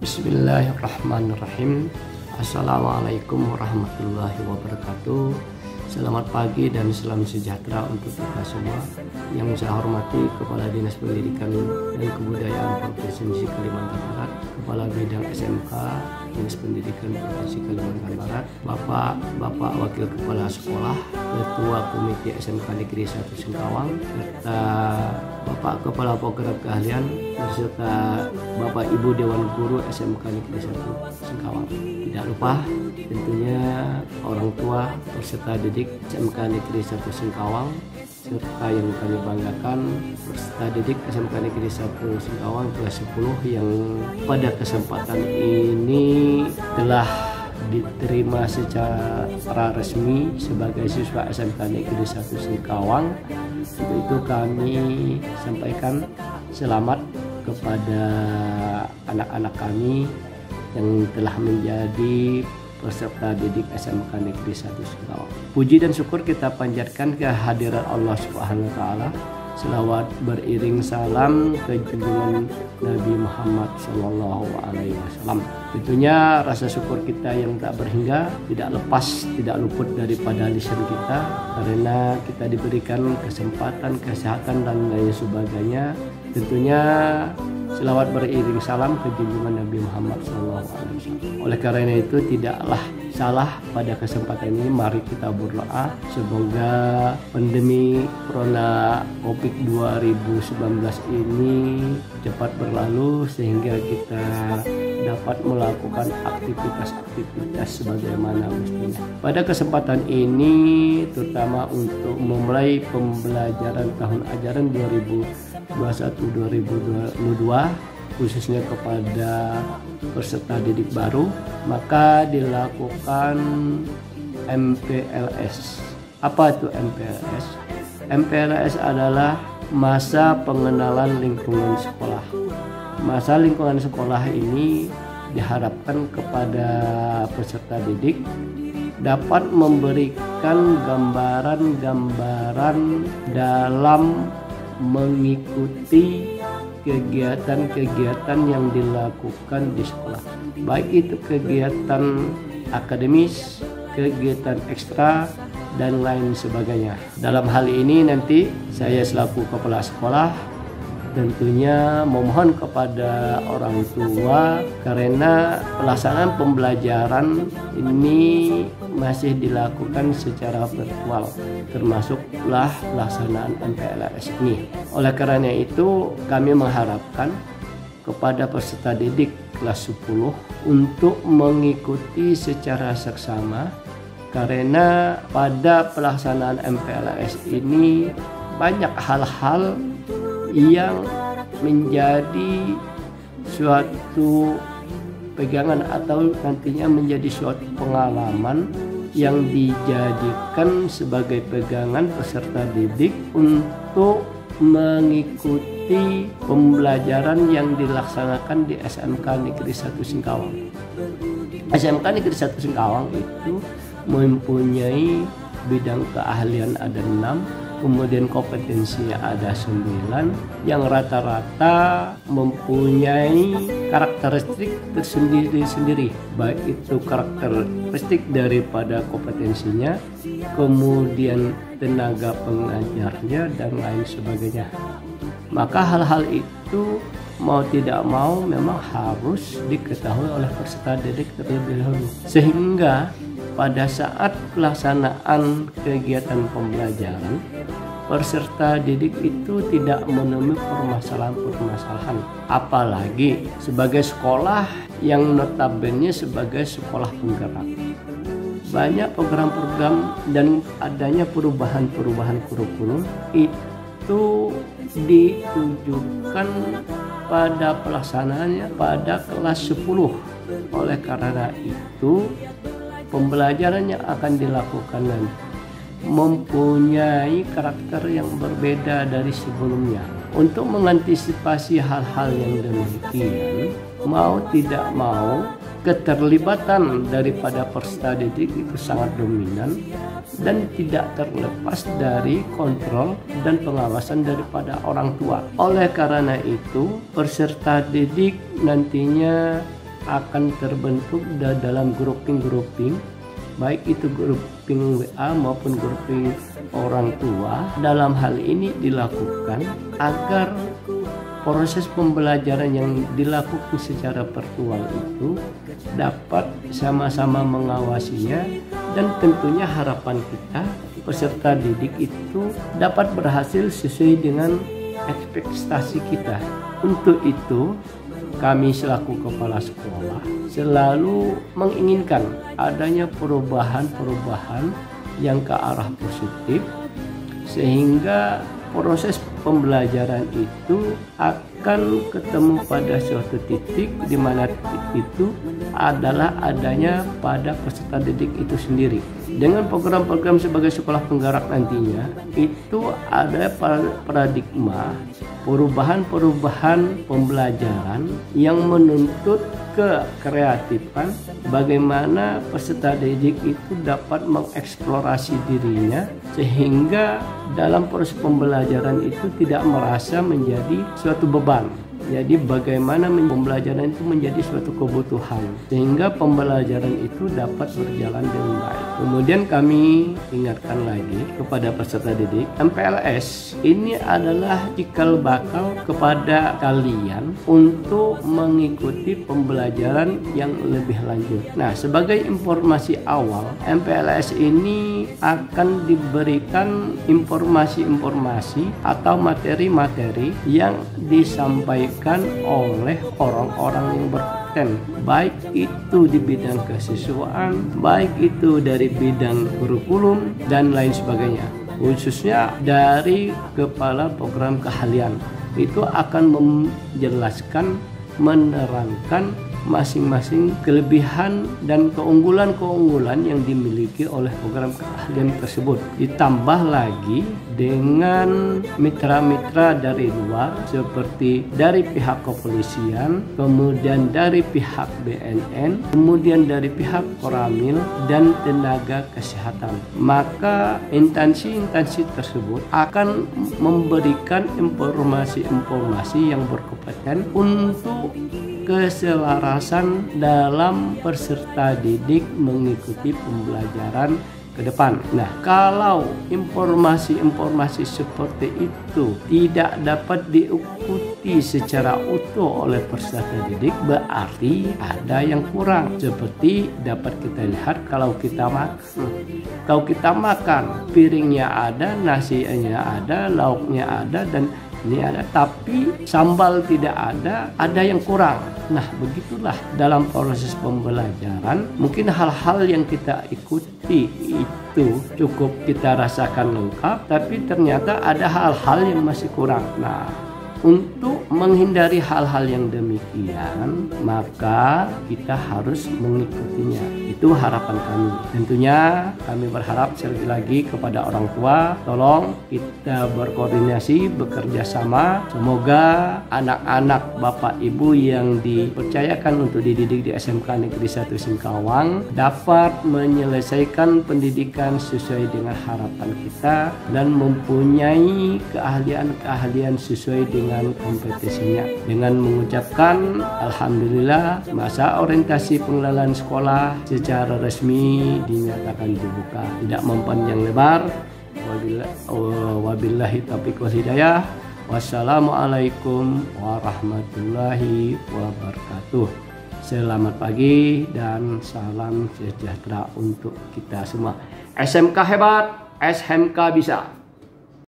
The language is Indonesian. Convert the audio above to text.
Bismillahirrahmanirrahim. Assalamualaikum warahmatullahi wabarakatuh. Selamat pagi dan salam sejahtera untuk kita semua. Yang saya hormati Kepala Dinas Pendidikan dan Kebudayaan Provinsi Kalimantan Barat, Kepala Bidang SMK Dinas Pendidikan Provinsi Kalimantan Barat, Bapak Wakil Kepala Sekolah, Ketua Komite SMK Negeri 1 Singkawang, serta Bapak Kepala Program Keahlian, beserta Bapak Ibu Dewan Guru SMK Negeri 1 Singkawang. Tidak lupa tentunya orang tua peserta didik SMK Negeri 1 Singkawang, serta yang kami banggakan peserta didik SMK Negeri 1 Singkawang kelas 10 yang pada kesempatan ini telah diterima secara resmi sebagai siswa SMK Negeri 1 Singkawang. Untuk itu kami sampaikan selamat kepada anak-anak kami yang telah menjadi peserta didik SMK Negeri 1 Singkawang. Puji dan syukur kita panjatkan kehadiran Allah Subhanahu wa taala. Selawat beriring salam ke junjungan Nabi Muhammad SAW. Tentunya rasa syukur kita yang tak berhingga tidak lepas, tidak luput daripada lisan kita, karena kita diberikan kesempatan, kesehatan dan lain sebagainya. Tentunya selawat beriring salam ke junjungan Nabi Muhammad SAW. Oleh karena itu tidaklah salah pada kesempatan ini mari kita berdoa semoga pandemi Corona Covid 2019 ini cepat berlalu sehingga kita dapat melakukan aktivitas sebagaimana mestinya. Pada kesempatan ini terutama untuk memulai pembelajaran tahun ajaran 2021-2022 khususnya kepada peserta didik baru, maka dilakukan MPLS. Apa itu MPLS? MPLS adalah masa pengenalan lingkungan sekolah. Masa lingkungan sekolah ini diharapkan kepada peserta didik dapat memberikan gambaran-gambaran dalam mengikuti kegiatan-kegiatan yang dilakukan di sekolah, baik itu kegiatan akademis, kegiatan ekstra, dan lain sebagainya. Dalam hal ini nanti saya selaku kepala sekolah tentunya memohon kepada orang tua karena pelaksanaan pembelajaran ini masih dilakukan secara virtual, termasuklah pelaksanaan MPLS ini. Oleh karena itu kami mengharapkan kepada peserta didik kelas 10 untuk mengikuti secara seksama, karena pada pelaksanaan MPLS ini banyak hal-hal yang menjadi suatu pegangan atau nantinya menjadi suatu pengalaman yang dijadikan sebagai pegangan peserta didik untuk mengikuti pembelajaran yang dilaksanakan di SMK Negeri 1 Singkawang. SMK Negeri 1 Singkawang itu mempunyai bidang keahlian ada 6, kemudian kompetensinya ada 9, yang rata-rata mempunyai karakteristik tersendiri-sendiri, baik itu karakteristik daripada kompetensinya, kemudian tenaga pengajarnya dan lain sebagainya. Maka hal-hal itu mau tidak mau memang harus diketahui oleh peserta didik terlebih dahulu, sehingga pada saat pelaksanaan kegiatan pembelajaran peserta didik itu tidak menemui permasalahan-permasalahan, apalagi sebagai sekolah yang notabene sebagai sekolah penggerak. Banyak program-program dan adanya perubahan-perubahan kurikulum itu ditujukan pada pelaksanaannya pada kelas 10. Oleh karena itu pembelajaran yang akan dilakukan nanti mempunyai karakter yang berbeda dari sebelumnya. Untuk mengantisipasi hal-hal yang demikian, mau tidak mau keterlibatan daripada peserta didik itu sangat dominan dan tidak terlepas dari kontrol dan pengawasan daripada orang tua. Oleh karena itu peserta didik nantinya akan terbentuk dalam grouping-grouping, baik itu grouping WA maupun grouping orang tua. Dalam hal ini dilakukan agar proses pembelajaran yang dilakukan secara virtual itu dapat sama-sama mengawasinya, dan tentunya harapan kita peserta didik itu dapat berhasil sesuai dengan ekspektasi kita. Untuk itu kami selaku kepala sekolah selalu menginginkan adanya perubahan-perubahan yang ke arah positif, sehingga proses pembelajaran itu akan ketemu pada suatu titik di mana titik itu adalah adanya pada peserta didik itu sendiri. Dengan program-program sebagai sekolah penggerak nantinya itu ada paradigma perubahan-perubahan pembelajaran yang menuntut kekreatifan, bagaimana peserta didik itu dapat mengeksplorasi dirinya sehingga dalam proses pembelajaran itu tidak merasa menjadi suatu beban. Jadi bagaimana pembelajaran itu menjadi suatu kebutuhan sehingga pembelajaran itu dapat berjalan dengan baik. Kemudian kami ingatkan lagi kepada peserta didik, MPLS ini adalah cikal bakal kepada kalian untuk mengikuti pembelajaran yang lebih lanjut. Nah, sebagai informasi awal, MPLS ini akan diberikan informasi-informasi atau materi-materi yang disampaikan oleh orang-orang yang berkompeten, baik itu di bidang kesiswaan, baik itu dari bidang kurikulum dan lain sebagainya. Khususnya dari kepala program keahlian itu akan menjelaskan, menerangkan masing-masing kelebihan dan keunggulan-keunggulan yang dimiliki oleh program keahlian tersebut. Ditambah lagi dengan mitra-mitra dari luar seperti dari pihak kepolisian, kemudian dari pihak BNN, kemudian dari pihak Koramil dan tenaga kesehatan. Maka instansi-instansi tersebut akan memberikan informasi-informasi yang berkompeten untuk keselarasan dalam peserta didik mengikuti pembelajaran ke depan. Nah, kalau informasi-informasi seperti itu tidak dapat diikuti secara utuh oleh peserta didik, berarti ada yang kurang. Seperti dapat kita lihat kalau kita makan, piringnya ada, nasinya ada, lauknya ada, dan ini ada, tapi sambal tidak ada yang kurang. Nah, begitulah dalam proses pembelajaran. Mungkin hal-hal yang kita ikuti itu cukup kita rasakan lengkap, tapi ternyata ada hal-hal yang masih kurang. Nah, untuk menghindari hal-hal yang demikian, maka kita harus mengikutinya. Itu harapan kami. Tentunya kami berharap sekali lagi kepada orang tua, tolong kita berkoordinasi, bekerja sama. Semoga anak-anak Bapak Ibu yang dipercayakan untuk dididik di SMK Negeri 1 Singkawang dapat menyelesaikan pendidikan sesuai dengan harapan kita dan mempunyai keahlian-keahlian sesuai dengan kompetisinya. Dengan mengucapkan alhamdulillah, masa orientasi pengenalan sekolah secara resmi dinyatakan dibuka. Tidak mempanjang lebar. Wabillahi taufiq wal hidayah. Wassalamualaikum warahmatullahi wabarakatuh. Selamat pagi dan salam sejahtera untuk kita semua. SMK hebat, SMK bisa.